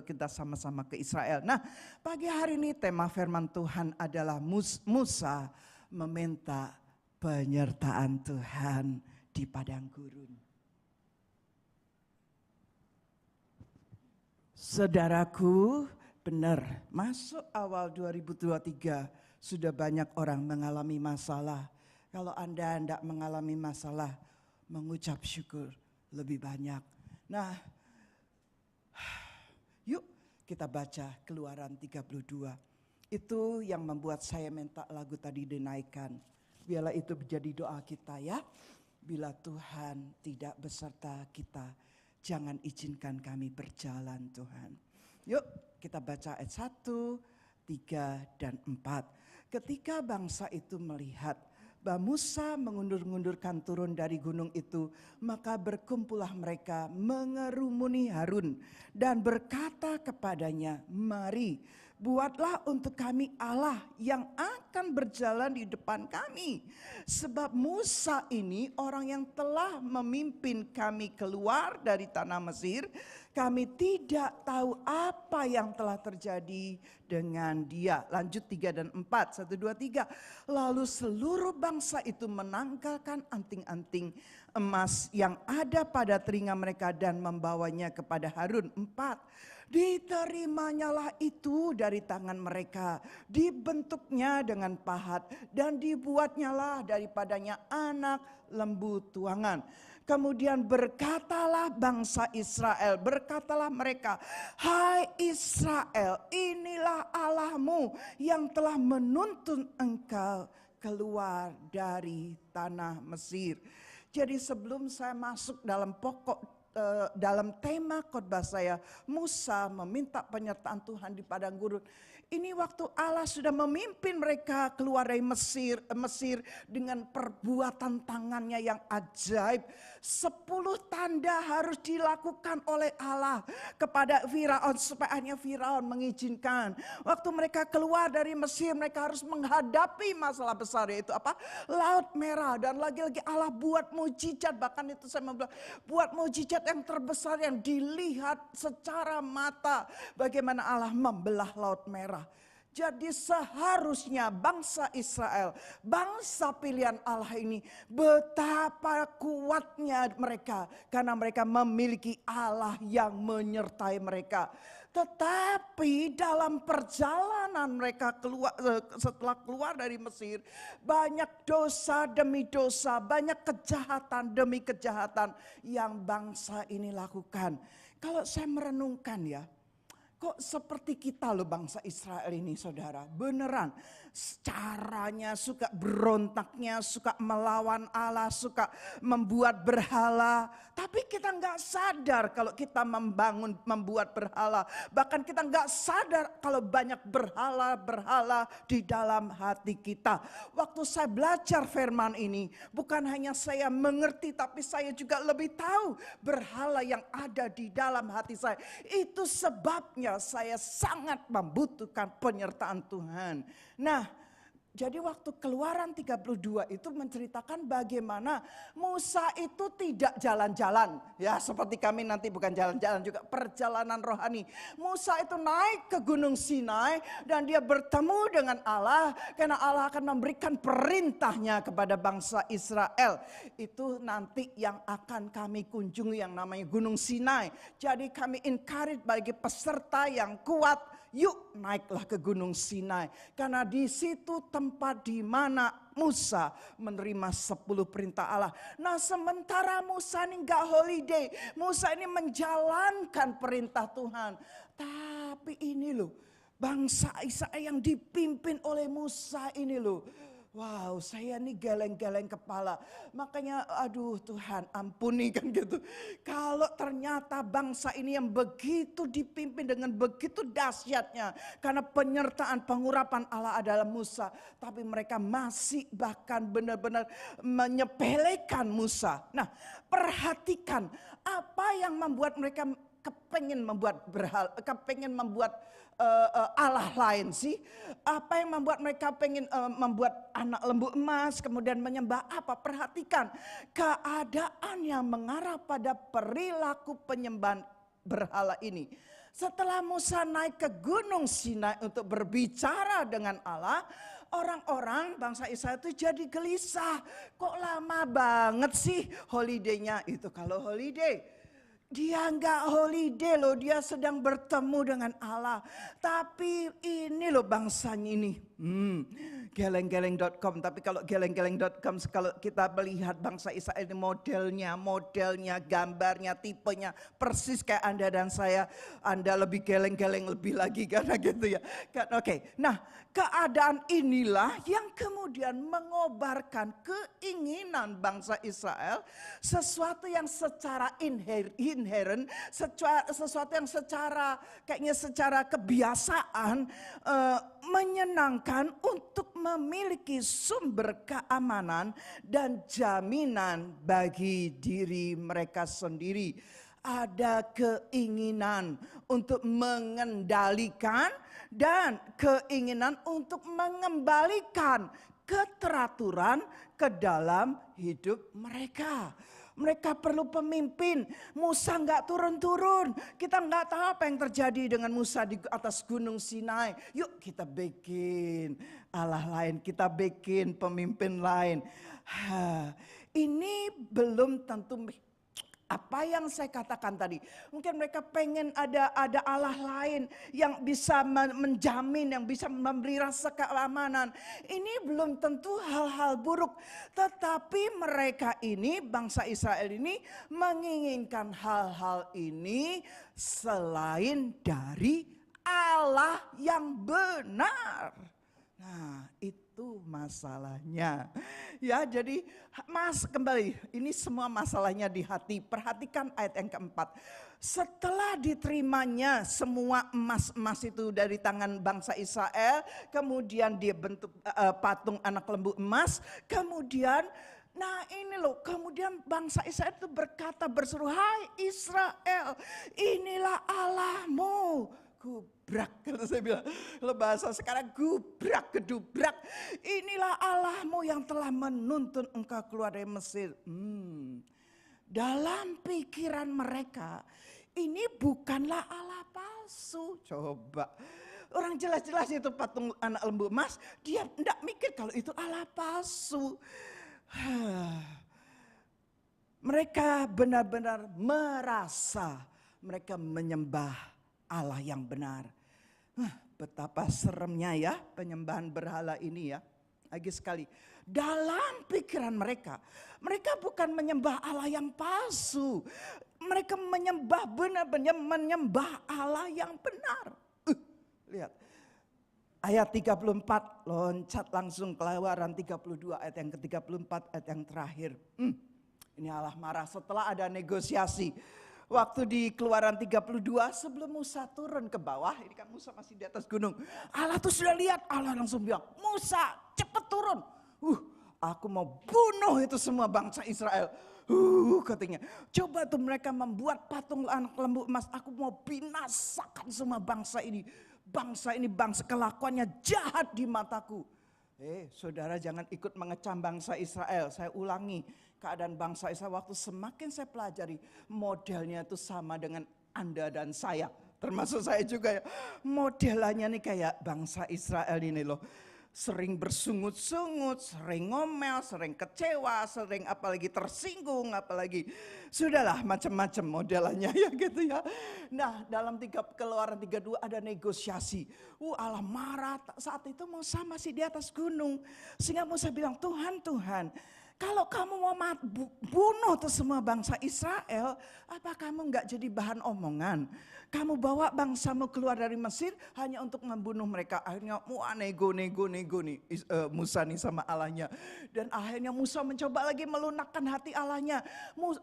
kita sama-sama ke Israel. Nah, pagi hari ini tema firman Tuhan adalah Musa meminta penyertaan Tuhan di padang gurun. Saudaraku, benar, masuk awal 2023 sudah banyak orang mengalami masalah. Kalau Anda tidak mengalami masalah, mengucap syukur lebih banyak. Nah, yuk kita baca Keluaran 32. Itu yang membuat saya minta lagu tadi dinaikkan. Biarlah itu menjadi doa kita ya. Bila Tuhan tidak beserta kita, jangan izinkan kami berjalan Tuhan. Yuk kita baca ayat 1, 3, dan 4. Ketika bangsa itu melihat bahwa Musa mengundur-undurkan turun dari gunung itu, maka berkumpullah mereka mengerumuni Harun dan berkata kepadanya, mari buatlah untuk kami Allah yang akan berjalan di depan kami. Sebab Musa ini orang yang telah memimpin kami keluar dari tanah Mesir. Kami tidak tahu apa yang telah terjadi dengan dia. Lanjut 3 dan 4, 1, 2, 3. Lalu seluruh bangsa itu menanggalkan anting-anting emas yang ada pada telinga mereka dan membawanya kepada Harun. 4. Diterimanya itu dari tangan mereka, dibentuknya dengan pahat dan dibuatnyalah daripadanya anak lembu tuangan. Kemudian berkatalah bangsa Israel, berkatalah mereka, hai Israel, inilah Allahmu yang telah menuntun engkau keluar dari tanah Mesir. Jadi sebelum saya masuk dalam tema khotbah saya, Musa meminta penyertaan Tuhan di padang gurun. Ini waktu Allah sudah memimpin mereka keluar dari Mesir dengan perbuatan tangannya yang ajaib. 10 tanda harus dilakukan oleh Allah kepada Firaun supaya hanya Firaun mengizinkan. Waktu mereka keluar dari Mesir, mereka harus menghadapi masalah besar, yaitu apa? Laut Merah. Dan lagi-lagi Allah buat mujizat, bahkan itu saya bilang, buat mujizat yang terbesar yang dilihat secara mata. Bagaimana Allah membelah Laut Merah. Jadi seharusnya bangsa Israel, bangsa pilihan Allah ini, betapa kuatnya mereka. Karena mereka memiliki Allah yang menyertai mereka. Tetapi dalam perjalanan mereka setelah keluar dari Mesir, banyak dosa demi dosa, banyak kejahatan demi kejahatan yang bangsa ini lakukan. Kalau saya merenungkan ya, kok seperti kita loh bangsa Israel ini saudara. Beneran caranya suka berontaknya, suka melawan Allah, suka membuat berhala. Tapi kita gak sadar kalau kita membuat berhala. Bahkan kita gak sadar kalau banyak berhala-berhala di dalam hati kita. Waktu saya belajar firman ini, bukan hanya saya mengerti, tapi saya juga lebih tahu berhala yang ada di dalam hati saya. Itu sebabnya saya sangat membutuhkan penyertaan Tuhan. Nah, jadi waktu Keluaran 32 itu menceritakan bagaimana Musa itu tidak jalan-jalan. Ya seperti kami nanti bukan jalan-jalan juga, perjalanan rohani. Musa itu naik ke Gunung Sinai dan dia bertemu dengan Allah. Karena Allah akan memberikan perintahnya kepada bangsa Israel. Itu nanti yang akan kami kunjungi yang namanya Gunung Sinai. Jadi kami encourage bagi peserta yang kuat. Yuk naiklah ke Gunung Sinai. Karena di situ tempat di mana Musa menerima 10 perintah Allah. Nah sementara Musa ini gak holiday. Musa ini menjalankan perintah Tuhan. Tapi ini loh, bangsa Israel yang dipimpin oleh Musa ini loh. Wow, saya nih geleng-geleng kepala. Makanya aduh Tuhan ampuni kan gitu. Kalau ternyata bangsa ini yang begitu dipimpin dengan begitu dahsyatnya. Karena penyertaan pengurapan Allah adalah Musa. Tapi mereka masih bahkan benar-benar menyepelekan Musa. Nah perhatikan apa yang membuat mereka kepengen membuat berhala, kepengen membuat Allah lain sih. Apa yang membuat mereka pengen membuat anak lembu emas, kemudian menyembah apa? Perhatikan keadaan yang mengarah pada perilaku penyembahan berhala ini. Setelah Musa naik ke Gunung Sinai untuk berbicara dengan Allah, orang-orang bangsa Israel itu jadi gelisah. Kok lama banget sih holiday-nya? Itu kalau holiday. Dia enggak holiday loh, dia sedang bertemu dengan Allah. Tapi ini loh bangsanya ini. Geleng-geleng.com, tapi kalau geleng-geleng.com kalau kita melihat bangsa Israel ini modelnya, gambarnya, tipenya persis kayak Anda dan saya. Anda lebih geleng-geleng lebih lagi karena gitu ya. Oke. Nah, keadaan inilah yang kemudian mengobarkan keinginan bangsa Israel, sesuatu yang secara inherent, sesuatu yang secara kebiasaan menyenangkan untuk memiliki sumber keamanan dan jaminan bagi diri mereka sendiri. Ada keinginan untuk mengendalikan dan keinginan untuk mengembalikan keteraturan ke dalam hidup mereka. Mereka perlu pemimpin. Musa nggak turun-turun. Kita nggak tahu apa yang terjadi dengan Musa di atas Gunung Sinai. Yuk kita bikin Allah lain, kita bikin pemimpin lain. Ini belum tentu apa yang saya katakan tadi. Mungkin mereka pengen ada Allah lain yang bisa menjamin, yang bisa memberi rasa keamanan. Ini belum tentu hal-hal buruk. Tetapi mereka ini, bangsa Israel ini menginginkan hal-hal ini selain dari Allah yang benar. Nah, itu masalahnya. Ya, jadi kembali, ini semua masalahnya di hati. Perhatikan ayat yang keempat. Setelah diterimanya semua emas-emas itu dari tangan bangsa Israel, kemudian dia bentuk patung anak lembu emas, kemudian nah ini loh, kemudian bangsa Israel itu berkata berseru, "Hai Israel, inilah Allahmu." Gubrak, kalau saya bilang, kalau bahasa sekarang gubrak, gedubrak. Inilah Allahmu yang telah menuntun engkau keluar dari Mesir. Dalam pikiran mereka, ini bukanlah Allah palsu. Coba, orang jelas-jelas itu patung anak lembu emas, dia tidak mikir kalau itu Allah palsu. Mereka benar-benar merasa mereka menyembah Allah yang benar. Betapa seremnya ya penyembahan berhala ini ya. Lagi sekali, dalam pikiran mereka, mereka bukan menyembah Allah yang palsu. Mereka menyembah benar-benar menyembah Allah yang benar. Lihat. Ayat 34, loncat langsung Keluaran 32 ayat yang ke-34, ayat yang terakhir. Ini Allah marah setelah ada negosiasi. Waktu di Keluaran 32 sebelum Musa turun ke bawah, ini kan Musa masih di atas gunung. Allah tuh sudah lihat, Allah langsung bilang, "Musa cepet turun. Aku mau bunuh itu semua bangsa Israel." Katanya, coba tuh mereka membuat patung anak lembu emas, aku mau binasakan semua bangsa ini. Bangsa ini bangsa kelakuannya jahat di mataku. Saudara jangan ikut mengecam bangsa Israel. Saya ulangi, keadaan bangsa Israel waktu semakin saya pelajari, modelnya itu sama dengan Anda dan saya. Termasuk saya juga ya. Modelannya nih kayak bangsa Israel ini loh. Sering bersungut-sungut, sering ngomel, sering kecewa, sering apalagi tersinggung, apalagi sudahlah macam-macam modelannya ya gitu ya. Nah, dalam Keluaran 32 ada negosiasi. Allah marah saat itu Musa masih di atas gunung. Sehingga Musa bilang, Tuhan, kalau kamu mau bunuh tuh semua bangsa Israel, apa kamu enggak jadi bahan omongan? Kamu bawa bangsamu keluar dari Mesir hanya untuk membunuh mereka. Akhirnya nego nih Musa nih sama Allahnya. Dan akhirnya Musa mencoba lagi melunakkan hati Allahnya.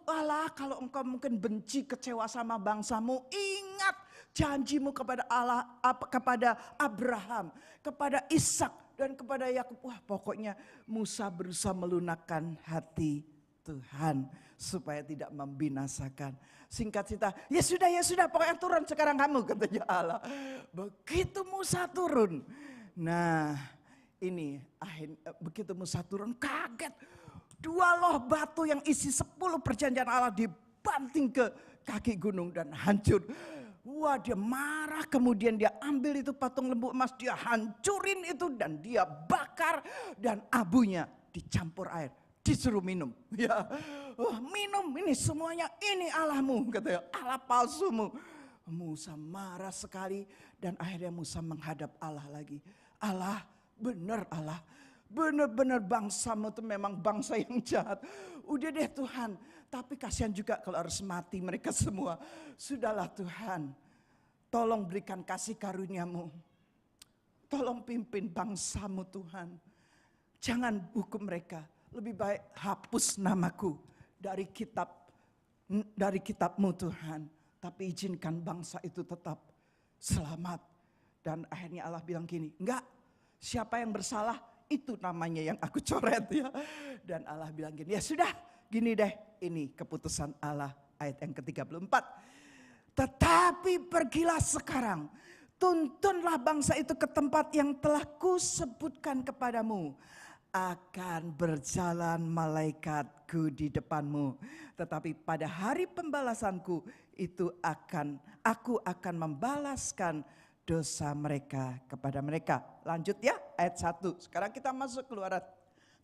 Allah, kalau engkau mungkin benci kecewa sama bangsamu, ingat janjimu kepada Allah, kepada Abraham, kepada Ishak dan kepada Yakub. Wah, pokoknya Musa berusaha melunakkan hati Tuhan supaya tidak membinasakan. Singkat cerita, ya sudah, pokoknya turun sekarang kamu, katanya Allah. Begitu Musa turun, nah ini begitu Musa turun kaget. 2 loh batu yang isi 10 perjanjian Allah dibanting ke kaki gunung dan hancur. Wah, dia marah, kemudian dia ambil itu patung lembu emas, dia hancurin itu dan dia bakar dan abunya dicampur air, disuruh minum. Ya, wah, minum ini semuanya, ini Allahmu, katanya, Allah palsumu. Musa marah sekali dan akhirnya Musa menghadap Allah lagi. Allah, benar Allah, benar-benar bangsamu itu memang bangsa yang jahat. Udah deh Tuhan, tapi kasihan juga kalau harus mati mereka semua. Sudahlah Tuhan, tolong berikan kasih karuniamu. Tolong pimpin bangsamu Tuhan. Jangan hukum mereka. Lebih baik hapus namaku dari kitabmu Tuhan. Tapi izinkan bangsa itu tetap selamat. Dan akhirnya Allah bilang gini, enggak, siapa yang bersalah itu namanya yang aku coret ya. Dan Allah bilang gini, ya sudah gini deh, ini keputusan Allah ayat yang ke-34. Tetapi pergilah sekarang, tuntunlah bangsa itu ke tempat yang telah kusebutkan kepadamu. Akan berjalan malaikatku di depanmu. Tetapi pada hari pembalasanku itu aku akan membalaskan dosa mereka kepada mereka. Lanjut ya ayat 1. Sekarang kita masuk Keluaran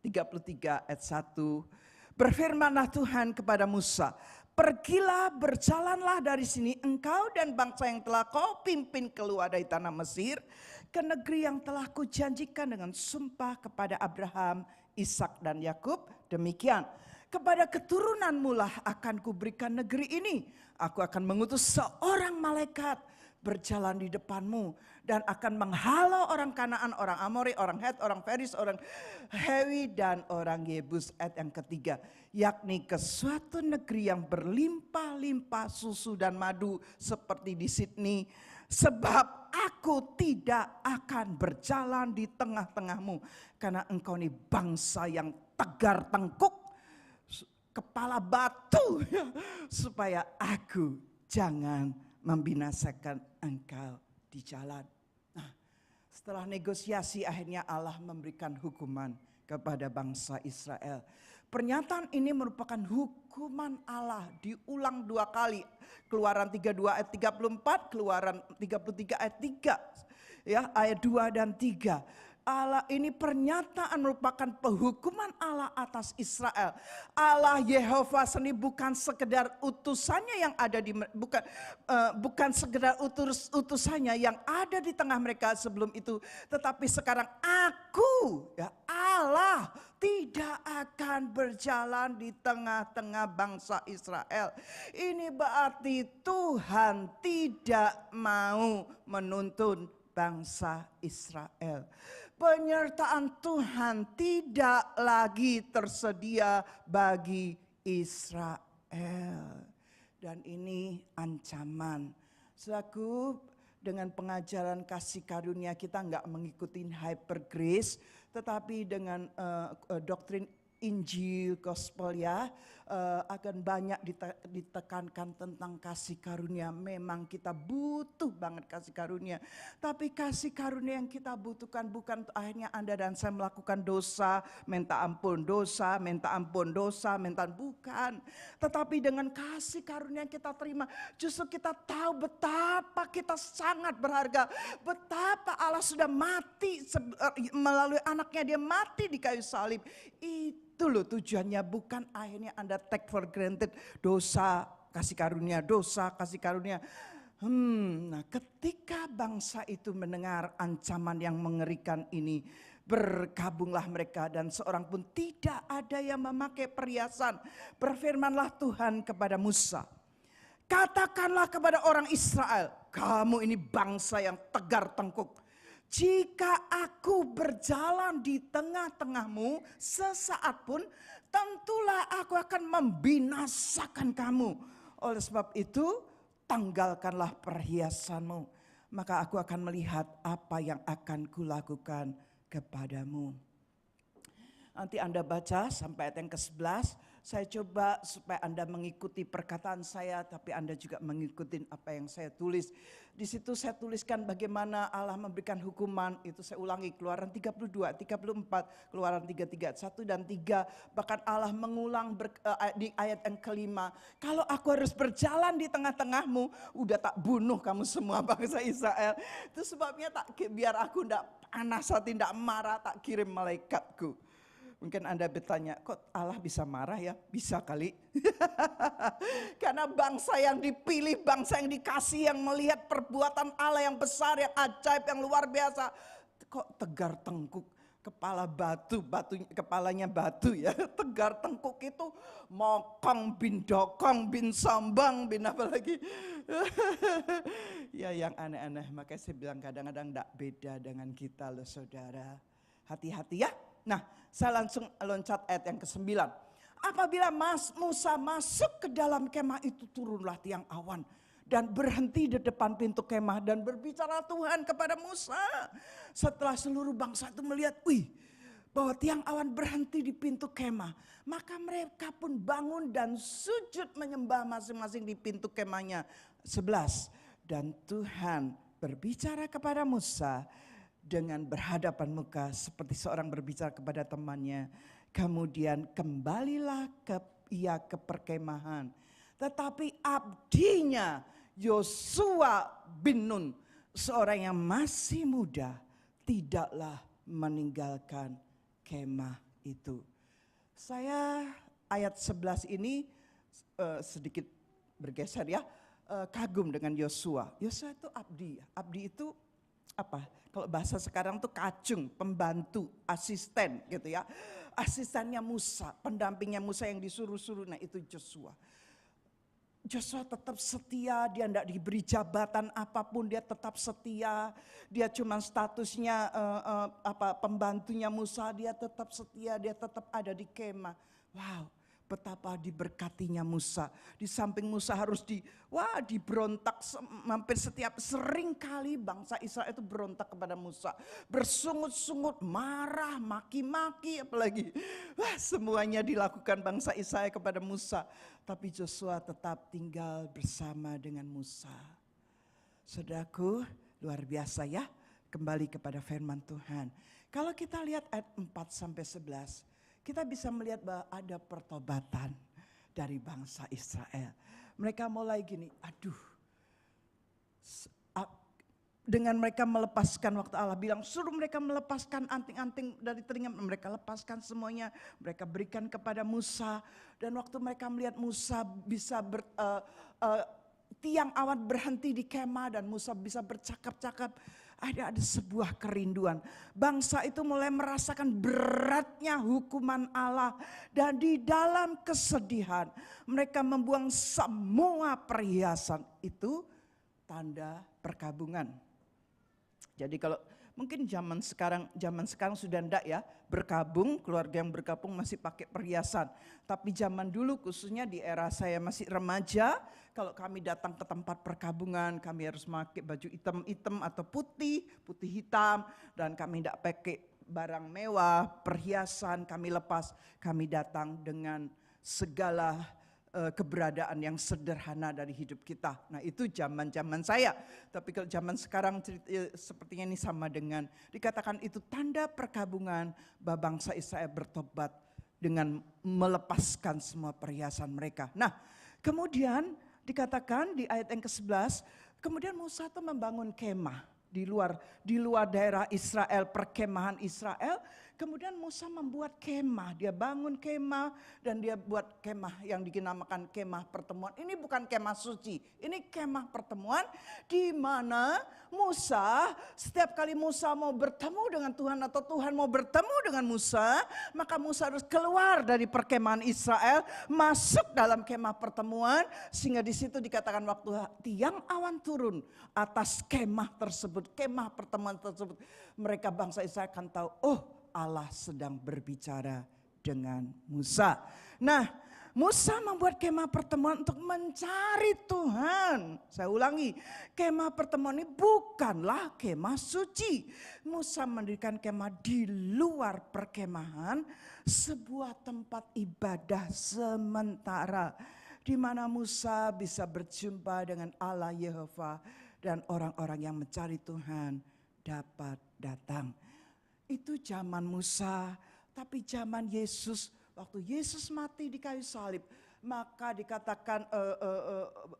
33 ayat 1. Berfirmanlah Tuhan kepada Musa, pergilah, berjalanlah dari sini engkau dan bangsa yang telah kau pimpin keluar dari tanah Mesir ke negeri yang telah kujanjikan dengan sumpah kepada Abraham, Ishak dan Yakub. Demikian, kepada keturunanmu lah akan kuberikan negeri ini. Aku akan mengutus seorang malaikat berjalan di depanmu dan akan menghalau orang Kanaan, orang Amori, orang Het, orang Feris, orang Hewi dan orang Yebus. Ayat yang ketiga, yakni ke suatu negeri yang berlimpah-limpah susu dan madu seperti di Sydney. Sebab aku tidak akan berjalan di tengah-tengahmu karena engkau ini bangsa yang tegar tengkuk, kepala batu, ya, supaya aku jangan membinasakan engkau di jalan. Nah, setelah negosiasi akhirnya Allah memberikan hukuman kepada bangsa Israel. Pernyataan ini merupakan hukuman Allah diulang 2 kali. Keluaran 32 ayat 34, Keluaran 33 ayat 3. Ya, ayat 2 dan 3. Allah ini pernyataan merupakan penghukuman Allah atas Israel. Allah Yehova sendiri bukan sekedar utusannya yang ada di bukan sekedar utusannya yang ada di tengah mereka sebelum itu, tetapi sekarang aku ya Allah tidak akan berjalan di tengah-tengah bangsa Israel. Ini berarti Tuhan tidak mau menuntun bangsa Israel. Penyertaan Tuhan tidak lagi tersedia bagi Israel. Dan ini ancaman. Saudaraku, dengan pengajaran kasih karunia kita enggak mengikuti hyper grace, tetapi dengan doktrin Injil Gospel ya, akan banyak ditekankan tentang kasih karunia. Memang kita butuh banget kasih karunia. Tapi kasih karunia yang kita butuhkan bukan akhirnya Anda dan saya melakukan dosa, minta ampun dosa, minta ampun dosa, bukan. Tetapi dengan kasih karunia yang kita terima, justru kita tahu betapa kita sangat berharga. Betapa Allah sudah mati melalui anaknya, dia mati di kayu salib. Itu loh tujuannya, bukan akhirnya Anda take for granted dosa, kasih karunia, dosa, kasih karunia. Nah, ketika bangsa itu mendengar ancaman yang mengerikan ini, berkabunglah mereka dan seorang pun tidak ada yang memakai perhiasan. Berfirmanlah Tuhan kepada Musa, katakanlah kepada orang Israel, kamu ini bangsa yang tegar tengkuk. Jika aku berjalan di tengah-tengahmu sesaat pun, tentulah aku akan membinasakan kamu. Oleh sebab itu, tanggalkanlah perhiasanmu, maka aku akan melihat apa yang akan kulakukan kepadamu. Nanti Anda baca sampai ayat yang ke-11, Saya coba supaya Anda mengikuti perkataan saya, tapi Anda juga mengikuti apa yang saya tulis. Di situ saya tuliskan bagaimana Allah memberikan hukuman, itu saya ulangi, Keluaran 32, 34, Keluaran 33, 1 dan 3. Bahkan Allah mengulang di ayat yang kelima, kalau aku harus berjalan di tengah-tengahmu, udah tak bunuh kamu semua bangsa Israel. Itu sebabnya biar aku tidak panas hati, tidak marah, tak kirim malaikatku. Mungkin Anda bertanya, kok Allah bisa marah ya? Bisa kali. Karena bangsa yang dipilih, bangsa yang dikasih, yang melihat perbuatan Allah yang besar, yang ajaib, yang luar biasa. Kok tegar tengkuk, kepala batu, kepalanya batu ya. Tegar tengkuk itu mokong bin dokong bin sombong bin apa lagi. Ya yang aneh-aneh, makanya saya bilang kadang-kadang tidak beda dengan kita loh saudara. Hati-hati ya. Nah, saya langsung loncat ayat yang ke-9. Apabila Musa masuk ke dalam kemah itu, turunlah tiang awan dan berhenti di depan pintu kemah dan berbicara Tuhan kepada Musa. Setelah seluruh bangsa itu melihat, bahwa tiang awan berhenti di pintu kemah, maka mereka pun bangun dan sujud menyembah masing-masing di pintu kemahnya. 11. Dan Tuhan berbicara kepada Musa dengan berhadapan muka seperti seorang berbicara kepada temannya. Kemudian kembalilah ia ke perkemahan. Tetapi abdinya Yosua bin Nun, seorang yang masih muda, tidaklah meninggalkan kemah itu. Saya ayat 11 ini sedikit bergeser ya, kagum dengan Yosua. Yosua itu abdi. Abdi itu apa? Kalau bahasa sekarang tuh kacung, pembantu, asisten gitu ya. Asistennya Musa, pendampingnya Musa yang disuruh-suruh, nah itu Joshua. Joshua tetap setia, dia tidak diberi jabatan apapun, dia tetap setia. Dia cuma statusnya pembantunya Musa, dia tetap setia, dia tetap ada di kemah. Wow, betapa diberkatinya Musa. Di samping Musa harus diberontak hampir sering kali bangsa Israel itu berontak kepada Musa. Bersungut-sungut, marah, maki-maki apalagi. Semuanya dilakukan bangsa Israel kepada Musa. Tapi Joshua tetap tinggal bersama dengan Musa. Saudaraku, luar biasa ya. Kembali kepada firman Tuhan. Kalau kita lihat ayat 4-11. Kita bisa melihat bahwa ada pertobatan dari bangsa Israel. Mereka mulai gini, dengan mereka melepaskan, waktu Allah bilang suruh mereka melepaskan anting-anting dari telinga, mereka lepaskan semuanya, mereka berikan kepada Musa. Dan waktu mereka melihat Musa bisa tiang awan berhenti di kemah dan Musa bisa bercakap-cakap, ada sebuah kerinduan. Bangsa itu mulai merasakan beratnya hukuman Allah. Dan di dalam kesedihan mereka membuang semua perhiasan. Itu tanda perkabungan. Jadi kalau mungkin zaman sekarang sudah enggak ya, berkabung, keluarga yang berkabung masih pakai perhiasan. Tapi zaman dulu khususnya di era saya masih remaja, kalau kami datang ke tempat perkabungan, kami harus pakai baju hitam-hitam atau putih hitam, dan kami tidak pakai barang mewah, perhiasan, kami lepas, kami datang dengan segala keberadaan yang sederhana dari hidup kita. Nah itu zaman saya. Tapi kalau zaman sekarang sepertinya ini sama dengan dikatakan itu tanda perkabungan bahwa bangsa Israel bertobat dengan melepaskan semua perhiasan mereka. Nah kemudian dikatakan di ayat yang ke-11, kemudian Musa itu membangun kemah di luar daerah Israel, perkemahan Israel. Kemudian Musa membuat kemah, dia bangun kemah dan dia buat kemah yang dinamakan kemah pertemuan. Ini bukan kemah suci, ini kemah pertemuan di mana Musa, setiap kali Musa mau bertemu dengan Tuhan atau Tuhan mau bertemu dengan Musa, maka Musa harus keluar dari perkemahan Israel, masuk dalam kemah pertemuan, sehingga di situ dikatakan waktu tiang awan turun atas kemah tersebut, kemah pertemuan tersebut, mereka bangsa Israel akan tahu, Allah sedang berbicara dengan Musa. Nah, Musa membuat kemah pertemuan untuk mencari Tuhan. Saya ulangi, kemah pertemuan ini bukanlah kemah suci. Musa mendirikan kemah di luar perkemahan, sebuah tempat ibadah sementara di mana Musa bisa berjumpa dengan Allah Yehova dan orang-orang yang mencari Tuhan dapat datang. Itu zaman Musa, tapi zaman Yesus, waktu Yesus mati di kayu salib, maka dikatakan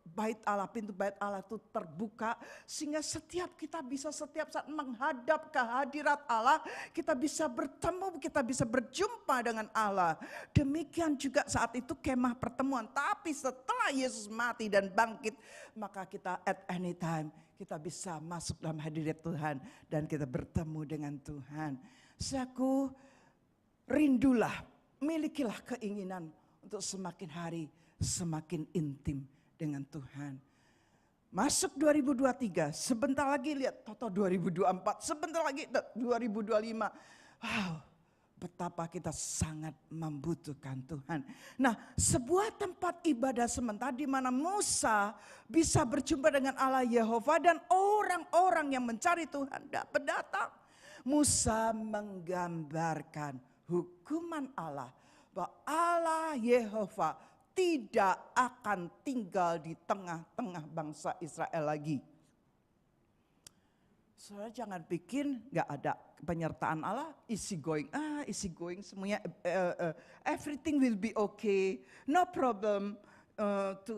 bait Allah, pintu bait Allah itu terbuka sehingga setiap kita bisa setiap saat menghadap ke hadirat Allah, kita bisa bertemu, kita bisa berjumpa dengan Allah. Demikian juga saat itu kemah pertemuan, tapi setelah Yesus mati dan bangkit, maka kita at any time kita bisa masuk dalam hadirat Tuhan dan kita bertemu dengan Tuhan. Saku, rindulah, milikilah keinginan untuk semakin hari semakin intim dengan Tuhan. Masuk 2023, sebentar lagi lihat Toto 2024, sebentar lagi 2025. Wow, betapa kita sangat membutuhkan Tuhan. Nah, sebuah tempat ibadah sementara di mana Musa bisa berjumpa dengan Allah Yehova dan orang-orang yang mencari Tuhan dapat datang. Musa menggambarkan hukuman Allah, bahwa Allah Yehova tidak akan tinggal di tengah-tengah bangsa Israel lagi. Saudara jangan pikir gak ada penyertaan Allah, easy going semuanya, everything will be okay, no problem.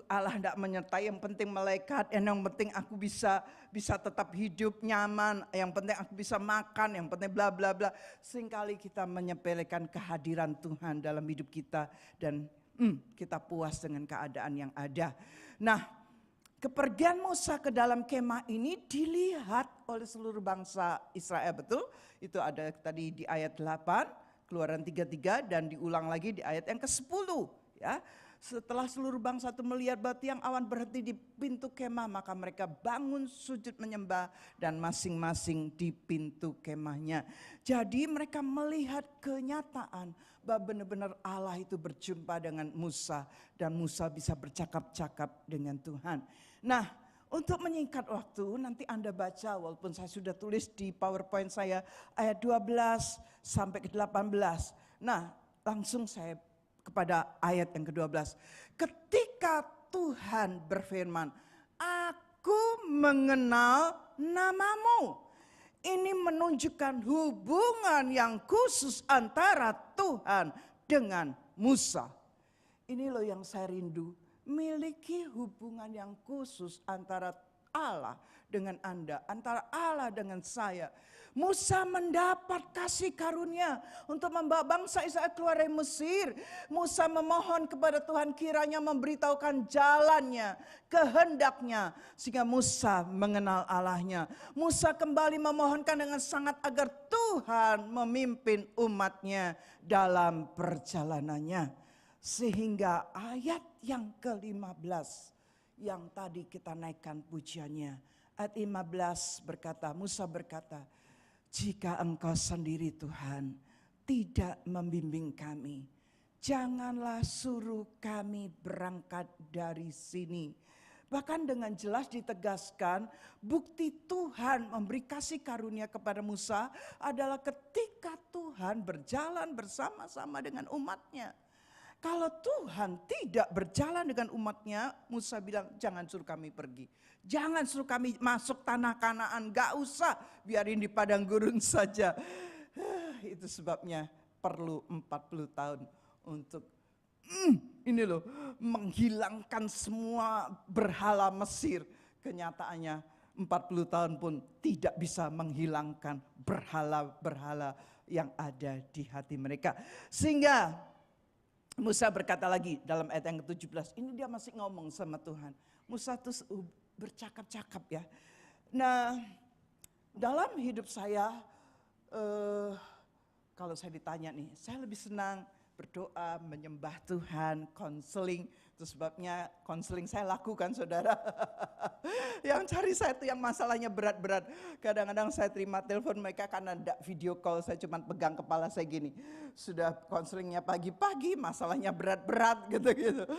Allah tidak menyertai, yang penting malaikat, yang penting aku bisa tetap hidup nyaman, yang penting aku bisa makan, yang penting bla bla bla. Seringkali kita menyepelekan kehadiran Tuhan dalam hidup kita dan kita puas dengan keadaan yang ada. Nah, kepergian Musa ke dalam kemah ini dilihat oleh seluruh bangsa Israel, betul? Itu ada tadi di ayat 8, Keluaran 33 dan diulang lagi di ayat yang ke-10 ya. Setelah seluruh bangsa itu melihat bahwa tiang awan berhenti di pintu kemah, maka mereka bangun sujud menyembah dan masing-masing di pintu kemahnya. Jadi mereka melihat kenyataan bahwa benar-benar Allah itu berjumpa dengan Musa dan Musa bisa bercakap-cakap dengan Tuhan. Nah, untuk menyingkat waktu, nanti Anda baca walaupun saya sudah tulis di PowerPoint saya ayat 12 sampai ke 18. Nah, langsung saya kepada ayat yang ke-12. Ketika Tuhan berfirman, aku mengenal namamu. Ini menunjukkan hubungan yang khusus antara Tuhan dengan Musa. Ini loh yang saya rindu, miliki hubungan yang khusus antara Allah dengan Anda, antara Allah dengan saya. Musa mendapat kasih karunia untuk membawa bangsa Israel keluar dari Mesir. Musa memohon kepada Tuhan kiranya memberitahukan jalannya, kehendaknya, sehingga Musa mengenal Allahnya. Musa kembali memohonkan dengan sangat agar Tuhan memimpin umatnya dalam perjalanannya. Sehingga ayat yang ke-15 yang tadi kita naikkan pujiannya. Ayat 15 berkata, Musa berkata, jika engkau sendiri Tuhan tidak membimbing kami, janganlah suruh kami berangkat dari sini. Bahkan dengan jelas ditegaskan bukti Tuhan memberi kasih karunia kepada Musa adalah ketika Tuhan berjalan bersama-sama dengan umatnya. Kalau Tuhan tidak berjalan dengan umatnya, Musa bilang jangan suruh kami pergi. Jangan suruh kami masuk tanah Kanaan, gak usah, biarin di padang gurun saja. Itu sebabnya perlu 40 tahun untuk ini loh, menghilangkan semua berhala Mesir. Kenyataannya 40 tahun pun tidak bisa menghilangkan berhala-berhala yang ada di hati mereka. Sehingga Musa berkata lagi dalam ayat yang ke-17, ini dia masih ngomong sama Tuhan. Musa terus bercakap-cakap ya. Nah, dalam hidup saya, kalau saya ditanya nih, saya lebih senang berdoa, menyembah Tuhan, konseling. Itu sebabnya konseling saya lakukan, saudara. Yang cari saya itu yang masalahnya berat-berat. Kadang-kadang saya terima telepon mereka karena tidak video call, saya cuma pegang kepala saya gini. Sudah konselingnya pagi-pagi, masalahnya berat-berat gitu-gitu.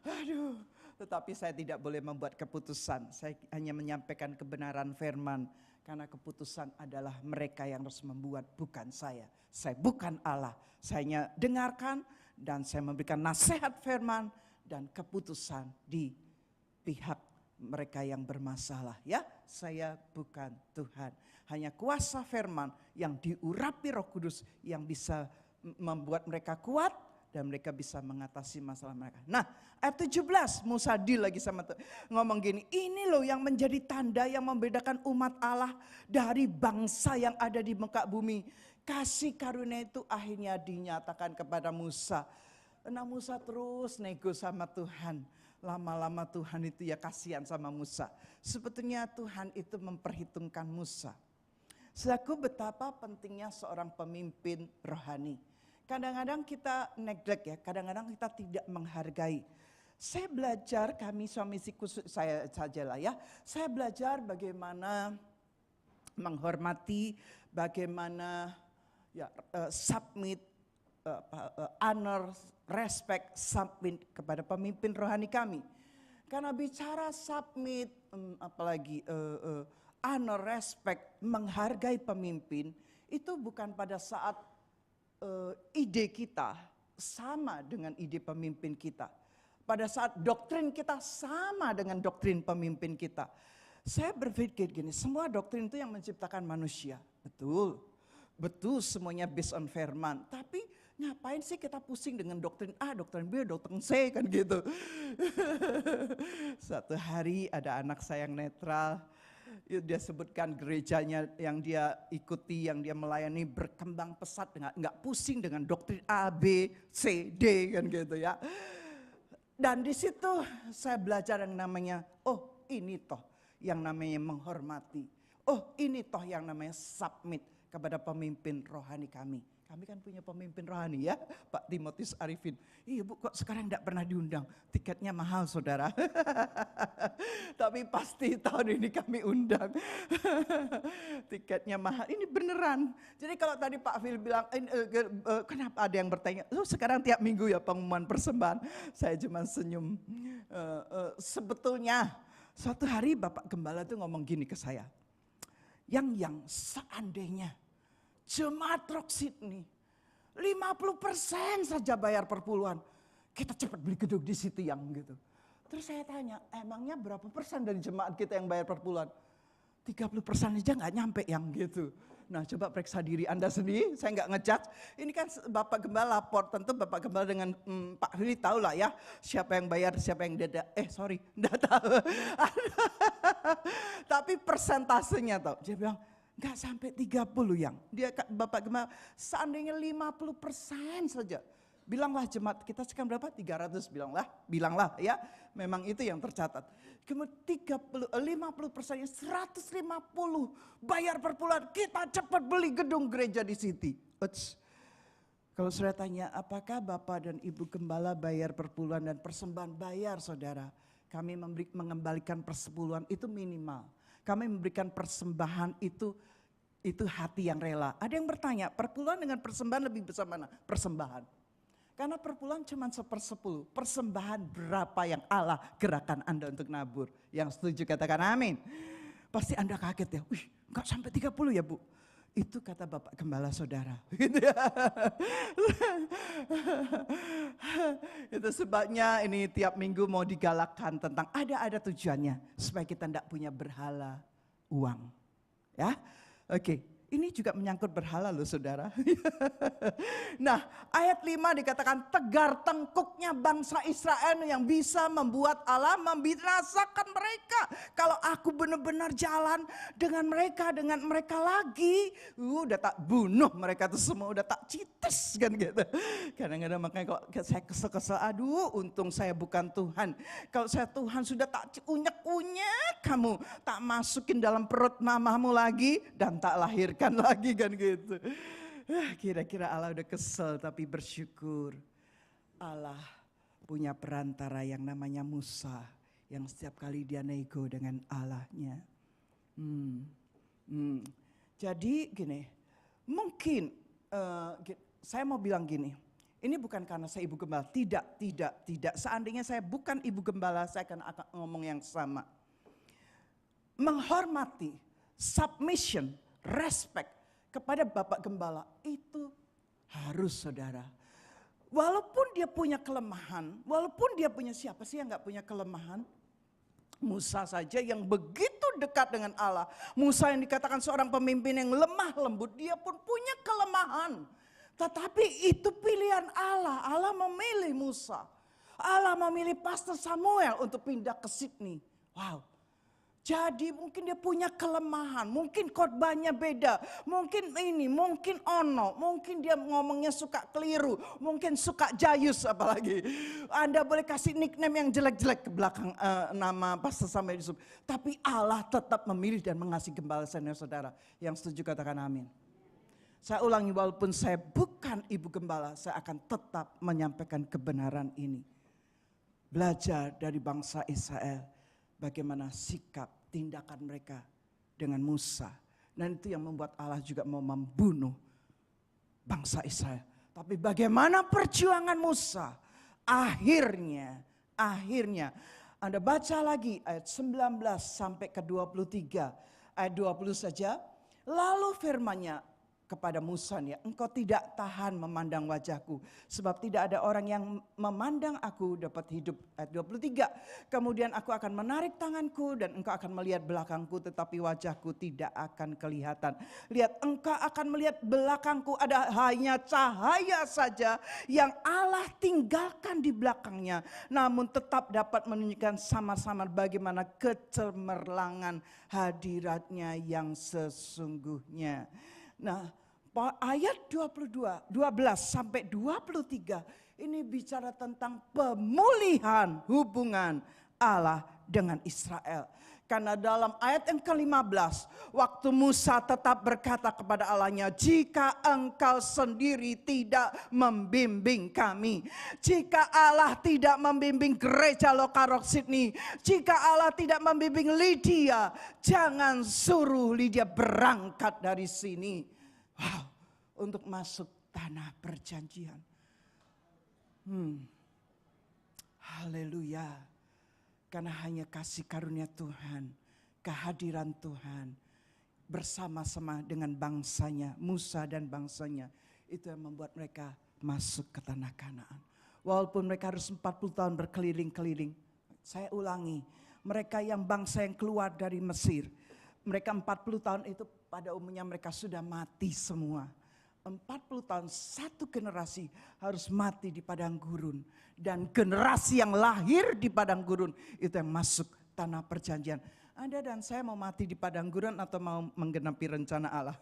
Aduh, tetapi saya tidak boleh membuat keputusan. Saya hanya menyampaikan kebenaran firman. Karena keputusan adalah mereka yang harus membuat, bukan saya. Saya bukan Allah. Saya hanya dengarkan dan saya memberikan nasihat firman dan keputusan di pihak mereka yang bermasalah. Ya, saya bukan Tuhan. Hanya kuasa firman yang diurapi Roh Kudus yang bisa membuat mereka kuat dan mereka bisa mengatasi masalah mereka. Nah, ayat 17 Musa deal lagi sama ngomong gini, ini loh yang menjadi tanda yang membedakan umat Allah dari bangsa yang ada di muka bumi. Kasih karunia itu akhirnya dinyatakan kepada Musa. Nah, Musa terus nego sama Tuhan. Lama-lama Tuhan itu ya kasihan sama Musa. Sebetulnya Tuhan itu memperhitungkan Musa. Selaku betapa pentingnya seorang pemimpin rohani. Kadang-kadang kita neglect ya, kadang-kadang kita tidak menghargai. Saya belajar, kami suami khusus saya sajalah ya. Saya belajar bagaimana menghormati, bagaimana ya submit, honor, respect, submit kepada pemimpin rohani kami. Karena bicara submit, apalagi honor, respect, menghargai pemimpin, itu bukan pada saat ide kita sama dengan ide pemimpin kita. Pada saat doktrin kita sama dengan doktrin pemimpin kita. Saya berpikir gini, semua doktrin itu yang menciptakan manusia. Betul, betul semuanya based on firman. Tapi ngapain sih kita pusing dengan doktrin A, doktrin B, doktrin C kan gitu. Suatu hari ada anak saya yang netral. Dia sebutkan gerejanya yang dia ikuti, yang dia melayani berkembang pesat, nggak pusing dengan doktrin A, B, C, D kan gitu ya. Dan di situ saya belajar yang namanya, oh ini toh yang namanya menghormati. Oh ini toh yang namanya submit kepada pemimpin rohani kami. Kami kan punya pemimpin rohani ya, Pak Timotius Arifin. Iya Bu, kok sekarang tidak pernah diundang? Tiketnya mahal saudara. Tapi pasti tahun ini kami undang. Tiketnya mahal, ini beneran. Jadi kalau tadi Pak Phil bilang, kenapa ada yang bertanya, sekarang tiap minggu ya pengumuman persembahan. Saya cuma senyum. Sebetulnya suatu hari Bapak Gembala tuh ngomong gini ke saya. Yang seandainya jemaat Rock Sydney 50% saja bayar perpuluhan, kita cepat beli gedung di situ yang gitu. Terus saya tanya, emangnya berapa persen dari jemaat kita yang bayar perpuluhan? 30% aja nggak nyampe yang gitu. Nah coba periksa diri Anda sendiri, saya nggak ngejudge. Ini kan Bapak Gembala lapor, tentu Bapak Gembala dengan Pak Hili tahu lah ya, siapa yang bayar, siapa yang tidak. Enggak tahu. Tapi persentasenya tau, dia bilang, nggak sampai 30 yang. Dia Bapak Gembala seandainya 50% saja. Bilanglah jemaat kita sekarang berapa? 300 bilanglah ya. Memang itu yang tercatat. Kemudian 50%-nya 150 bayar perpuluhan. Kita cepat beli gedung gereja di City. Kalau saya tanya apakah Bapak dan Ibu Gembala bayar perpuluhan dan persembahan? Bayar saudara. Kami mengembalikan persepuluhan itu minimal. Kami memberikan persembahan itu hati yang rela. Ada yang bertanya, perpuluhan dengan persembahan lebih besar mana? Persembahan. Karena perpuluhan cuma 1/10. Persembahan berapa yang Allah gerakan Anda untuk nabur? Yang setuju katakan amin. Pasti Anda kaget ya, wih enggak sampai 30 ya Bu? Itu kata Bapak Gembala saudara. Gitu ya. Itu sebabnya ini tiap minggu mau digalakkan tentang ada tujuannya. Supaya kita tidak punya berhala uang. Ya, oke. Ini juga menyangkut berhala loh saudara. Nah ayat 5 dikatakan tegar tengkuknya bangsa Israel yang bisa membuat Allah membinasakan mereka. Kalau aku benar-benar jalan dengan mereka lagi. Udah tak bunuh mereka tuh semua, udah tak cites kan gitu. Kadang-kadang makanya kalau saya kesel-kesel, aduh untung saya bukan Tuhan. Kalau saya Tuhan sudah tak unyek-unyek kamu. Tak masukin dalam perut mamamu lagi dan tak lahirkan lagi kan gitu. Kira-kira Allah udah kesel, tapi bersyukur. Allah punya perantara yang namanya Musa, yang setiap kali dia nego dengan Allahnya. Jadi gini, mungkin saya mau bilang gini, ini bukan karena saya ibu gembala, tidak. Seandainya saya bukan ibu gembala, saya akan ngomong yang sama. Menghormati, submission, respect kepada Bapak Gembala itu harus, saudara. Walaupun dia punya kelemahan, walaupun dia punya, siapa sih yang gak punya kelemahan? Musa saja yang begitu dekat dengan Allah. Musa yang dikatakan seorang pemimpin yang lemah lembut, dia pun punya kelemahan. Tetapi itu pilihan Allah. Allah memilih Musa. Allah memilih Pastor Samuel untuk pindah ke Sydney. Wow. Jadi mungkin dia punya kelemahan, mungkin khotbahnya beda, mungkin ini, mungkin ono, mungkin dia ngomongnya suka keliru, mungkin suka jayus apalagi. Anda boleh kasih nickname yang jelek-jelek ke belakang nama Pastor Samuel Yusuf. Tapi Allah tetap memilih dan mengasihi gembala senior saudara. Yang setuju katakan amin. Saya ulangi, walaupun saya bukan ibu gembala, saya akan tetap menyampaikan kebenaran ini. Belajar dari bangsa Israel, bagaimana sikap, tindakan mereka dengan Musa. Dan itu yang membuat Allah juga mau membunuh bangsa Israel. Tapi bagaimana perjuangan Musa? Akhirnya, Anda baca lagi ayat 19 sampai ke 23. Ayat 20 saja. Lalu firman-Nya kepada Musa, engkau tidak tahan memandang wajahku, sebab tidak ada orang yang memandang aku dapat hidup. Ayat 23, kemudian aku akan menarik tanganku dan engkau akan melihat belakangku, tetapi wajahku tidak akan kelihatan. Lihat, engkau akan melihat belakangku, ada hanya cahaya saja yang Allah tinggalkan di belakangnya, namun tetap dapat menunjukkan sama-sama bagaimana kecemerlangan hadiratnya yang sesungguhnya. Nah, ayat 12 sampai 23 ini bicara tentang pemulihan hubungan Allah dengan Israel. Karena dalam ayat yang ke-15, waktu Musa tetap berkata kepada Allahnya, jika engkau sendiri tidak membimbing kami, jika Allah tidak membimbing gereja lokal Rock Sydney, jika Allah tidak membimbing Lydia, jangan suruh Lydia berangkat dari sini. Wow, untuk masuk tanah perjanjian. Haleluya. Karena hanya kasih karunia Tuhan, kehadiran Tuhan bersama-sama dengan bangsanya, Musa dan bangsanya, itu yang membuat mereka masuk ke tanah Kanaan. Walaupun mereka harus 40 tahun berkeliling-keliling. Saya ulangi, mereka yang bangsa yang keluar dari Mesir, mereka 40 tahun itu pada umumnya mereka sudah mati semua. 40 tahun satu generasi harus mati di padang gurun. Dan generasi yang lahir di padang gurun itu yang masuk tanah perjanjian. Anda dan saya mau mati di padang gurun atau mau menggenapi rencana Allah?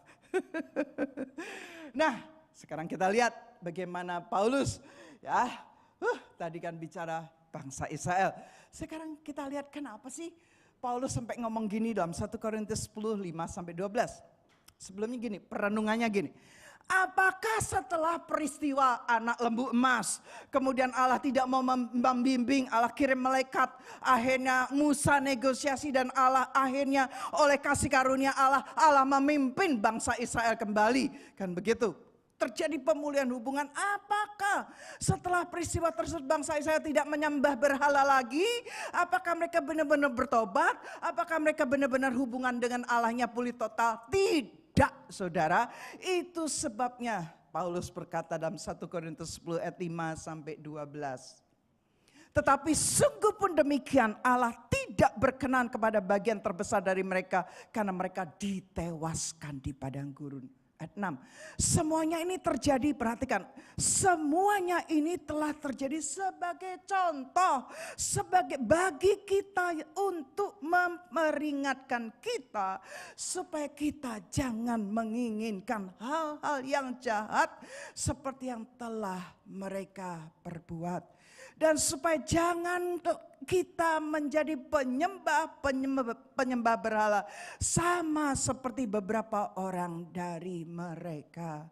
Nah, sekarang kita lihat bagaimana Paulus, tadi kan bicara bangsa Israel. Sekarang kita lihat kenapa sih Paulus sampai ngomong gini dalam 1 Korintus 10, 5-12. Sebelumnya gini, perenungannya gini. Apakah setelah peristiwa anak lembu emas, kemudian Allah tidak mau membimbing, Allah kirim malaikat, akhirnya Musa negosiasi dan Allah akhirnya oleh kasih karunia Allah memimpin bangsa Israel kembali. Kan begitu? Terjadi pemulihan hubungan. Apakah setelah peristiwa tersebut bangsa Israel tidak menyembah berhala lagi? Apakah mereka benar-benar bertobat? Apakah mereka benar-benar hubungan dengan Allahnya pulih total? Tidak, saudara. Itu sebabnya Paulus berkata dalam 1 Korintus 10 ayat 5-12. Tetapi sungguh pun demikian, Allah tidak berkenan kepada bagian terbesar dari mereka, karena mereka ditewaskan di padang gurun. Ayat 6. Semuanya ini terjadi, perhatikan, semuanya ini telah terjadi sebagai contoh, sebagai bagi kita untuk memperingatkan kita supaya kita jangan menginginkan hal-hal yang jahat seperti yang telah mereka perbuat. Dan supaya jangan kita menjadi penyembah berhala sama seperti beberapa orang dari mereka.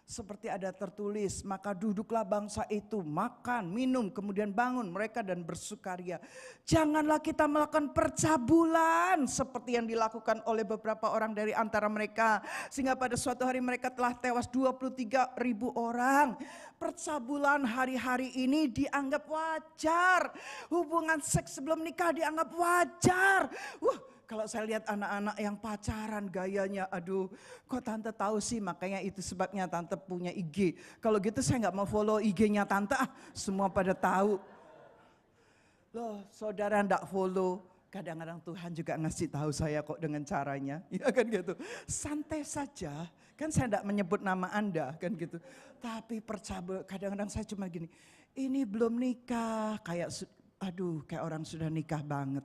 Seperti ada tertulis, maka duduklah bangsa itu, makan, minum, kemudian bangun mereka dan bersukaria. Janganlah kita melakukan percabulan seperti yang dilakukan oleh beberapa orang dari antara mereka. Sehingga pada suatu hari mereka telah tewas 23.000 orang. Percabulan hari-hari ini dianggap wajar. Hubungan seks sebelum nikah dianggap wajar. Kalau saya lihat anak-anak yang pacaran gayanya, aduh kok tante tahu sih, makanya itu sebabnya tante punya IG. Kalau gitu saya nggak mau follow IG-nya tante, semua pada tahu. Loh saudara ndak follow, kadang-kadang Tuhan juga ngasih tahu saya kok dengan caranya, ya kan gitu. Santai saja, kan saya ndak menyebut nama Anda kan gitu. Tapi percaya kadang-kadang saya cuma gini, ini belum nikah, kayak orang sudah nikah banget.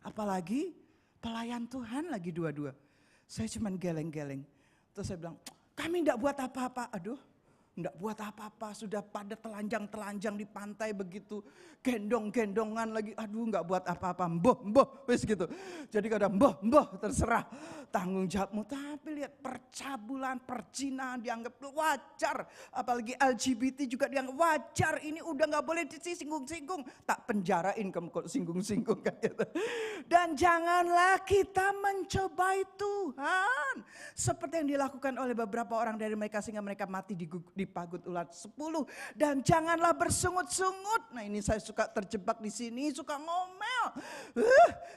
Apalagi pelayan Tuhan lagi dua-dua. Saya cuman geleng-geleng. Terus saya bilang, kami enggak buat apa-apa. Aduh, enggak buat apa-apa. Sudah pada telanjang-telanjang di pantai begitu. Gendong-gendongan lagi. Aduh, enggak buat apa-apa. Mboh, wis gitu. Jadi kadang mboh, terserah. Tanggung jawabmu. Tapi lihat percabulan, perjinahan dianggap wajar. Apalagi LGBT juga dianggap wajar. Ini udah enggak boleh disinggung-singgung. Tak penjarain kamu kalau singgung-singgung kan gitu. Dan janganlah kita mencobai Tuhan. Seperti yang dilakukan oleh beberapa orang dari mereka sehingga mereka mati di pagut ulat 10. Dan janganlah bersungut-sungut. Nah ini saya suka terjebak di sini, suka ngomel.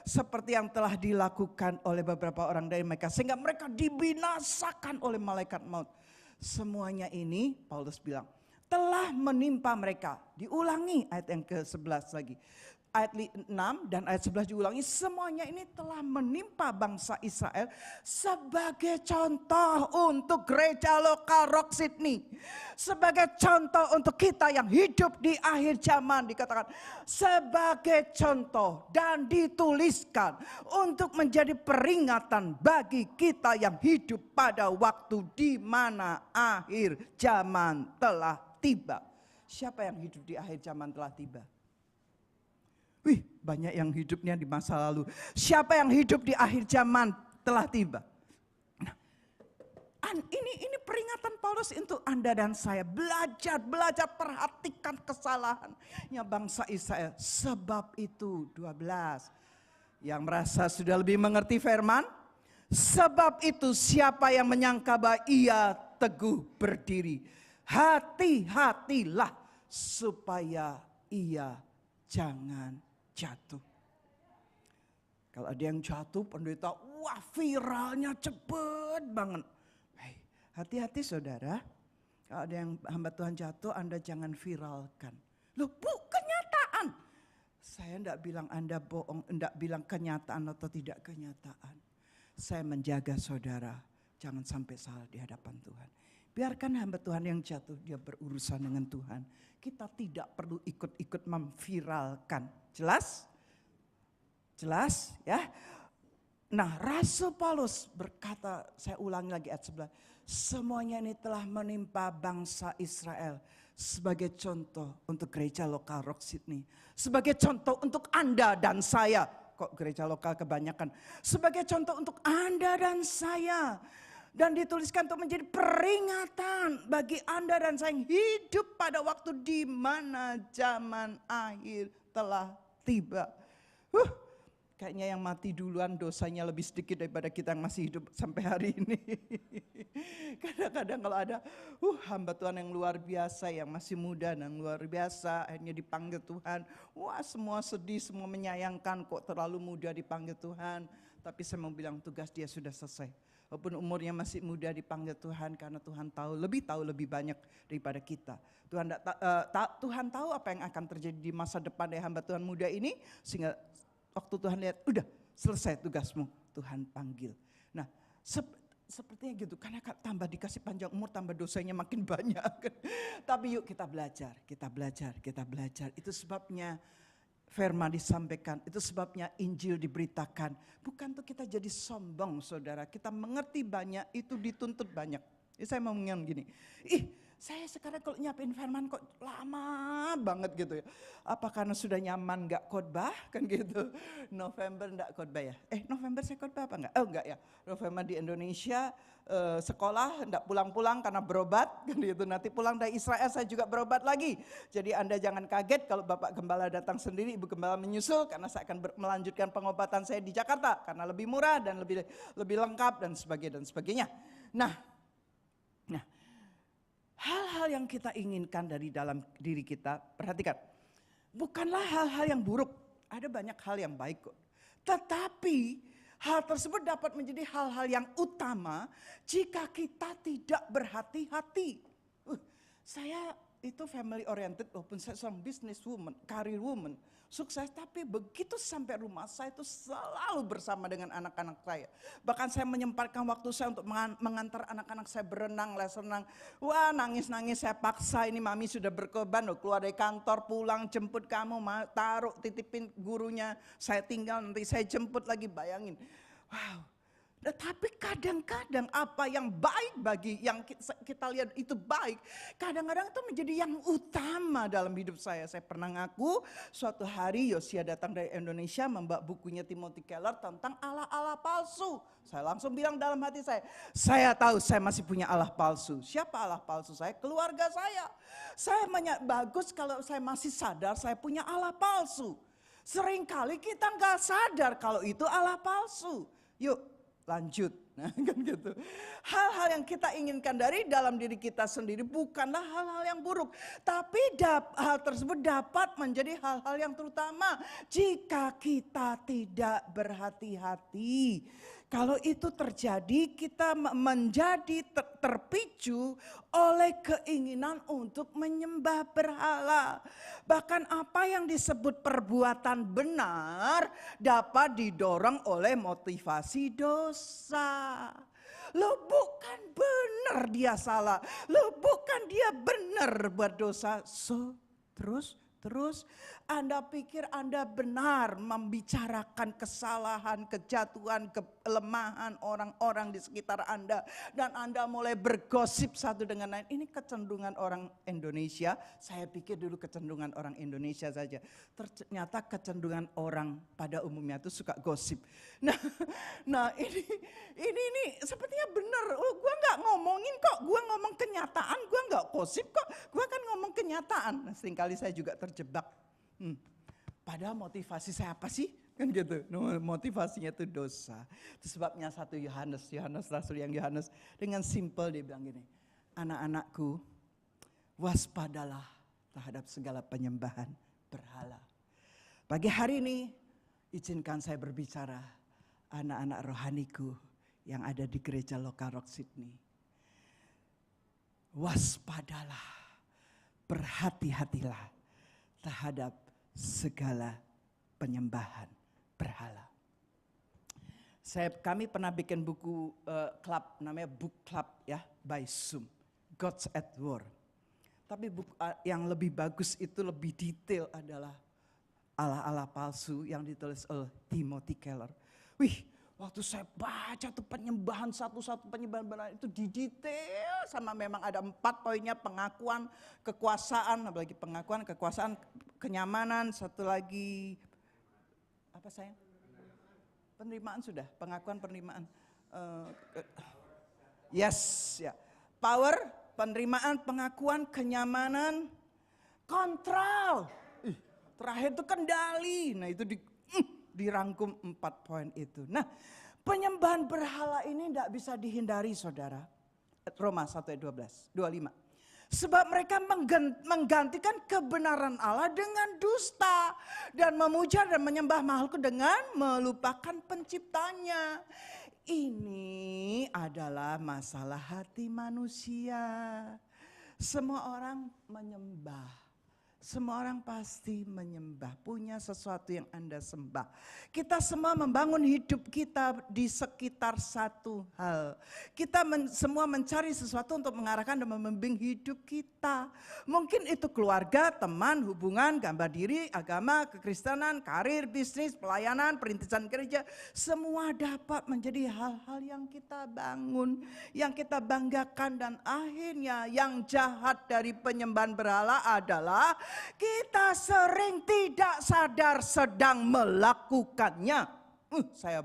Seperti yang telah dilakukan oleh beberapa orang dari mereka. Sehingga mereka dibinasakan oleh malaikat maut. Semuanya ini Paulus bilang telah menimpa mereka. Diulangi ayat yang ke-11 lagi. Ayat 6 dan ayat 11 diulangi, semuanya ini telah menimpa bangsa Israel sebagai contoh untuk gereja lokal Rock Sydney. Sebagai contoh untuk kita yang hidup di akhir zaman, dikatakan sebagai contoh dan dituliskan untuk menjadi peringatan bagi kita yang hidup pada waktu di mana akhir zaman telah tiba. Siapa yang hidup di akhir zaman telah tiba? Banyak yang hidupnya di masa lalu. Siapa yang hidup di akhir zaman telah tiba? Nah, ini peringatan Paulus untuk Anda dan saya. Belajar perhatikan kesalahannya bangsa Israel. Sebab itu 12. Yang merasa sudah lebih mengerti firman. Sebab itu siapa yang menyangka bahwa ia teguh berdiri. Hati-hatilah supaya ia jangan jatuh. Kalau ada yang jatuh, pendeta, wah viralnya cepet banget. Hati-hati saudara, kalau ada yang hamba Tuhan jatuh, Anda jangan viralkan. Loh, kenyataan. Saya enggak bilang Anda bohong, enggak bilang kenyataan atau tidak kenyataan. Saya menjaga saudara, jangan sampai salah di hadapan Tuhan. Biarkan hamba Tuhan yang jatuh, dia berurusan dengan Tuhan. Kita tidak perlu ikut-ikut memviralkan. Jelas? Jelas ya. Nah Rasul Paulus berkata, saya ulangi lagi ayat 11. Semuanya ini telah menimpa bangsa Israel. Sebagai contoh untuk gereja lokal Rock Sydney. Sebagai contoh untuk Anda dan saya. Kok gereja lokal kebanyakan. Sebagai contoh untuk Anda dan saya. Dan dituliskan untuk menjadi peringatan bagi Anda dan saya yang hidup pada waktu di mana zaman akhir telah tiba. Kayaknya yang mati duluan dosanya lebih sedikit daripada kita yang masih hidup sampai hari ini. Kadang-kadang kalau ada hamba Tuhan yang luar biasa, yang masih muda dan luar biasa, akhirnya dipanggil Tuhan. Wah semua sedih, semua menyayangkan kok terlalu muda dipanggil Tuhan. Tapi saya mau bilang tugas dia sudah selesai. Walaupun umurnya masih muda dipanggil Tuhan karena Tuhan tahu lebih banyak daripada kita. Tuhan tahu apa yang akan terjadi di masa depan dari hamba Tuhan muda ini. Sehingga waktu Tuhan lihat udah selesai tugasmu, Tuhan panggil. Nah sepertinya gitu, karena tambah dikasih panjang umur tambah dosanya makin banyak. Tapi yuk kita belajar. Itu sebabnya firman disampaikan, itu sebabnya Injil diberitakan. Bukan untuk kita jadi sombong saudara, kita mengerti banyak, itu dituntut banyak. Saya mau ngomong gini, saya sekarang kalau nyiapin firman kok lama banget gitu ya. Apa karena sudah nyaman gak khotbah kan gitu. November gak khotbah ya. November saya khotbah apa enggak? Oh enggak ya. November di Indonesia sekolah enggak pulang-pulang karena berobat kan gitu. Nanti pulang dari Israel saya juga berobat lagi. Jadi Anda jangan kaget kalau Bapak Gembala datang sendiri, Ibu Gembala menyusul karena saya akan melanjutkan pengobatan saya di Jakarta karena lebih murah dan lebih lengkap dan sebagainya. Nah, hal-hal yang kita inginkan dari dalam diri kita, perhatikan, bukanlah hal-hal yang buruk, ada banyak hal yang baik kok. Tetapi hal tersebut dapat menjadi hal-hal yang utama jika kita tidak berhati-hati. Saya itu family oriented, walaupun saya seorang business woman, career woman, sukses, tapi begitu sampai rumah saya itu selalu bersama dengan anak-anak saya. Bahkan saya menyempatkan waktu saya untuk mengantar anak-anak saya berenang, les renang. Wah, nangis-nangis saya paksa, ini mami sudah berkorban loh, keluar dari kantor, pulang, jemput kamu, taruh, titipin gurunya, saya tinggal, nanti saya jemput lagi, bayangin. Wow. Tetapi kadang-kadang apa yang baik bagi yang kita lihat itu baik, kadang-kadang itu menjadi yang utama dalam hidup saya. Saya pernah ngaku suatu hari Yosia datang dari Indonesia membawa bukunya Timothy Keller tentang Allah-Allah palsu. Saya langsung bilang dalam hati saya tahu saya masih punya Allah palsu. Siapa Allah palsu saya? Keluarga saya. Saya bagus kalau saya masih sadar saya punya Allah palsu. Seringkali kita nggak sadar kalau itu Allah palsu. Yuk. Lanjut, nah kan gitu. Hal-hal yang kita inginkan dari dalam diri kita sendiri bukanlah hal-hal yang buruk. Tapi hal tersebut dapat menjadi hal-hal yang terutama jika kita tidak berhati-hati. Kalau itu terjadi kita menjadi terpicu oleh keinginan untuk menyembah berhala. Bahkan apa yang disebut perbuatan benar dapat didorong oleh motivasi dosa. Loh bukan benar dia salah. Loh bukan dia benar buat dosa. Terus Anda pikir Anda benar membicarakan kesalahan, kejatuhan, kelemahan orang-orang di sekitar Anda. Dan Anda mulai bergosip satu dengan lain. Ini kecenderungan orang Indonesia. Saya pikir dulu kecenderungan orang Indonesia saja. Ternyata kecenderungan orang pada umumnya itu suka gosip. Nah ini sepertinya benar. Oh, gue gak ngomongin kok. Gue ngomong kenyataan. Gue gak gosip kok. Gue kan ngomong kenyataan. Nah, seringkali saya juga terjebak. Padahal motivasi saya apa sih? Kan gitu. Motivasinya itu dosa. Itu sebabnya satu Yohanes Rasul yang Yohanes dengan simple dia bilang gini. Anak-anakku, waspadalah terhadap segala penyembahan berhala. Pagi hari ini izinkan saya berbicara anak-anak rohaniku yang ada di gereja lokal Rock Sydney. Waspadalah, berhati-hatilah terhadap segala penyembahan berhala. Kami pernah bikin buku klub namanya Book Club ya by Zoom, God's at War. Tapi buku yang lebih bagus itu lebih detail adalah Allah-Allah palsu yang ditulis oleh Timothy Keller. Waktu saya baca tuh penyembahan satu-satu penyembahan itu didetail sama memang ada 4 poinnya, pengakuan, kekuasaan, apalagi pengakuan, kekuasaan, kenyamanan, satu lagi apa sayang? Penerimaan sudah, pengakuan, penerimaan. Yes, ya. Power, penerimaan, pengakuan, kenyamanan, kontrol. Terakhir itu kendali. Nah itu dirangkum 4 poin itu. Nah penyembahan berhala ini tidak bisa dihindari saudara. Roma 1 ayat 25. Sebab mereka menggantikan kebenaran Allah dengan dusta. Dan memuja dan menyembah makhluk dengan melupakan penciptanya. Ini adalah masalah hati manusia. Semua orang menyembah. Semua orang pasti menyembah, punya sesuatu yang Anda sembah. Kita semua membangun hidup kita di sekitar satu hal. Kita semua mencari sesuatu untuk mengarahkan dan membimbing hidup kita. Mungkin itu keluarga, teman, hubungan, gambar diri, agama, kekristenan, karir, bisnis, pelayanan, perintisan gereja. Semua dapat menjadi hal-hal yang kita bangun, yang kita banggakan, dan akhirnya yang jahat dari penyembahan berhala adalah kita sering tidak sadar sedang melakukannya. Saya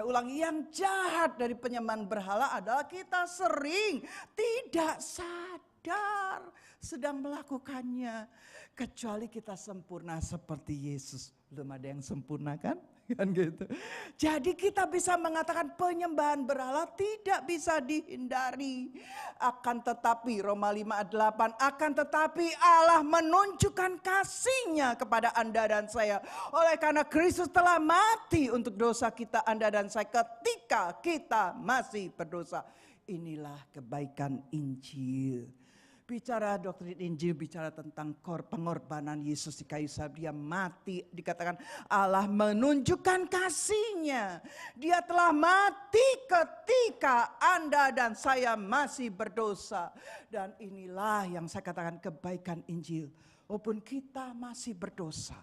ulangi, yang jahat dari penyembahan berhala adalah kita sering tidak sadar sedang melakukannya. Kecuali kita sempurna seperti Yesus. Belum ada yang sempurna kan? Kan gitu. Jadi kita bisa mengatakan penyembahan berhala tidak bisa dihindari. Akan tetapi Roma 5:8, akan tetapi Allah menunjukkan kasih-Nya kepada Anda dan saya. Oleh karena Kristus telah mati untuk dosa kita, Anda dan saya, ketika kita masih berdosa. Inilah kebaikan Injil. Bicara doktrin Injil, bicara tentang pengorbanan Yesus di kayu salib. Dia mati, dikatakan Allah menunjukkan kasih-Nya. Dia telah mati ketika Anda dan saya masih berdosa. Dan inilah yang saya katakan kebaikan Injil. Walaupun kita masih berdosa.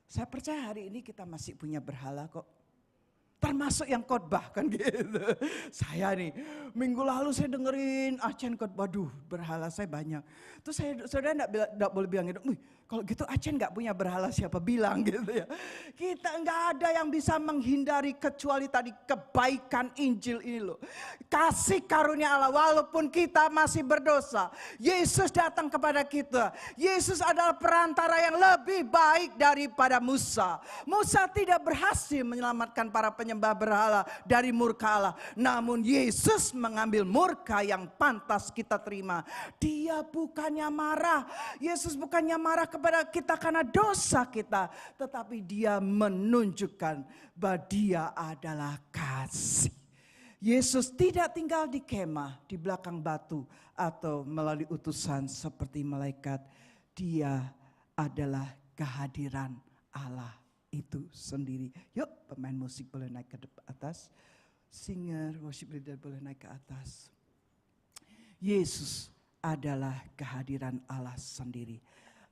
Saya percaya hari ini kita masih punya berhala kok. Termasuk yang khotbah kan gitu. Saya nih, minggu lalu saya dengerin Acen khotbah, waduh berhala saya banyak. Terus saudara enggak boleh bilang gitu, kalau gitu Acen enggak punya berhala, siapa bilang gitu ya. Kita enggak ada yang bisa menghindari kecuali tadi kebaikan Injil ini loh. Kasih karunia Allah walaupun kita masih berdosa. Yesus datang kepada kita. Yesus adalah perantara yang lebih baik daripada Musa. Musa tidak berhasil menyelamatkan para penyembah berhala dari murka Allah. Namun Yesus mengambil murka yang pantas kita terima. Dia bukannya marah. Yesus bukannya marah kepada kita karena dosa kita. Tetapi dia menunjukkan bahwa dia adalah kasih. Yesus tidak tinggal di kemah, di belakang batu, atau melalui utusan seperti malaikat. Dia adalah kehadiran Allah itu sendiri. Yuk pemain musik boleh naik ke atas. Singer, worship leader boleh naik ke atas. Yesus adalah kehadiran Allah sendiri.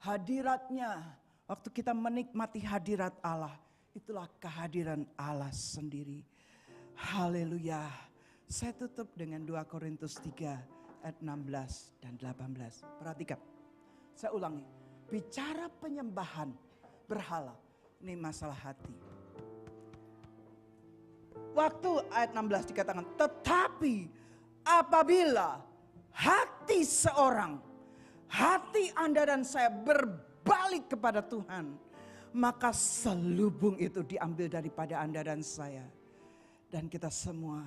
Hadiratnya, waktu kita menikmati hadirat Allah, itulah kehadiran Allah sendiri. Haleluya. Saya tutup dengan 2 Korintus 3 ayat 16 dan 18. Perhatikan, saya ulangi. Bicara penyembahan berhala, ini masalah hati. Waktu ayat 16 dikatakan, tetapi apabila hati seorang, hati Anda dan saya berbalik kepada Tuhan, maka selubung itu diambil daripada Anda dan saya. Dan kita semua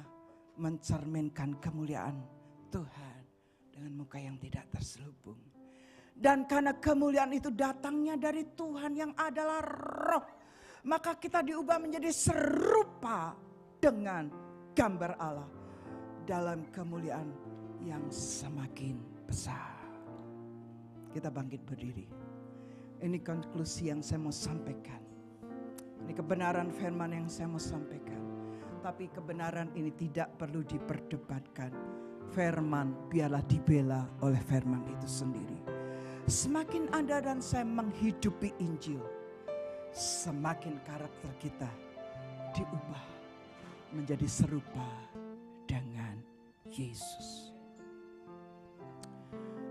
mencerminkan kemuliaan Tuhan dengan muka yang tidak terselubung. Dan karena kemuliaan itu datangnya dari Tuhan yang adalah roh, maka kita diubah menjadi serupa dengan gambar Allah dalam kemuliaan yang semakin besar. Kita bangkit berdiri. Ini konklusi yang saya mau sampaikan. Ini kebenaran firman yang saya mau sampaikan. Tapi kebenaran ini tidak perlu diperdebatkan. Firman biarlah dibela oleh firman itu sendiri. Semakin Anda dan saya menghidupi Injil, semakin karakter kita diubah menjadi serupa dengan Yesus.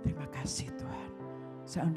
Terima kasih Tuhan. Saya undang